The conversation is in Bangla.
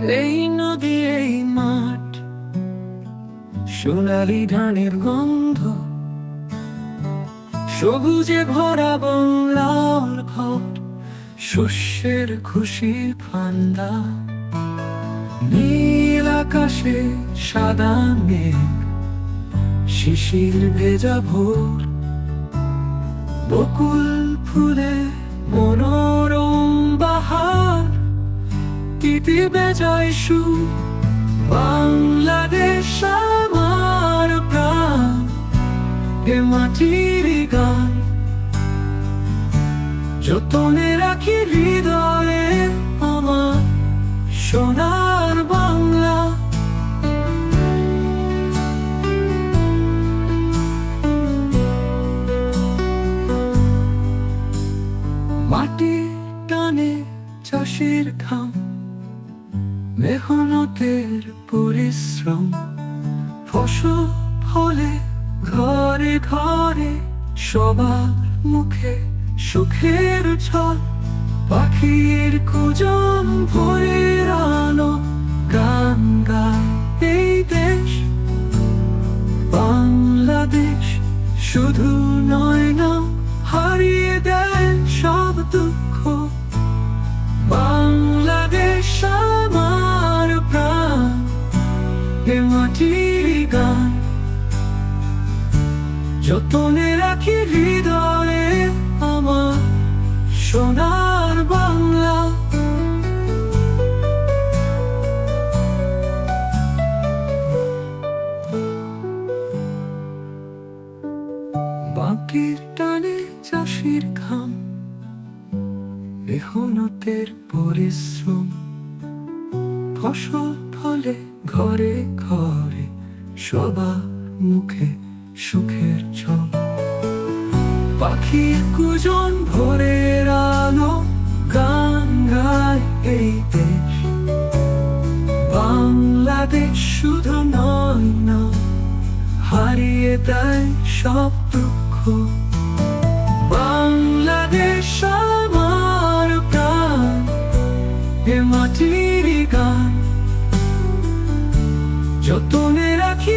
এই নদী, এই মাঠ, সোনালি ধানের গন্ধ, সবুজে ভরা বন, লাল ঘর, শস্যের খুশির ফান্দা। নীল আকাশে সাদা মেঘ, শিশির ভেজা ভোর, বকুল ফুলে মনোরম বাহার, তিতি বেজায় সুর। বাংলাদেশ আমার প্রাণ, এ মাটির গান যতনে রাখি হৃদয়ে আমার সোনার বাংলা। মাটির টানে চাষির ঘাম, মেহনতের পরিশ্রম, ফসল ফলে ঘরে ঘরে, সবার মুখে সুখের ঝড়। পাখির কুজন ভোরের আলো, গান গায় এই দেশ। বাংলাদেশ শুধু নয় না, হারিয়ে দেয় সব দুঃখ। বাংলাদেশ আমার প্রাণ, এ মাটির গান যতনে রাখি হৃদয়ে আমার সোনার বাংলা। বাঁকের টানে চাষির ঘাম, মেহনতের পরিশ্রম, ফসল ফলে ঘরে ঘরে, সবার মুখে সুখের ঝড়। পাখির কুজন ভোরের আলো, গান গায় এই দেশ। বাংলাদেশ শুধু নয় না, হারিয়ে দেয় সব দুঃখ। বাংলাদেশ আমার প্রাণ, এ মাটির গান যতনে রাখি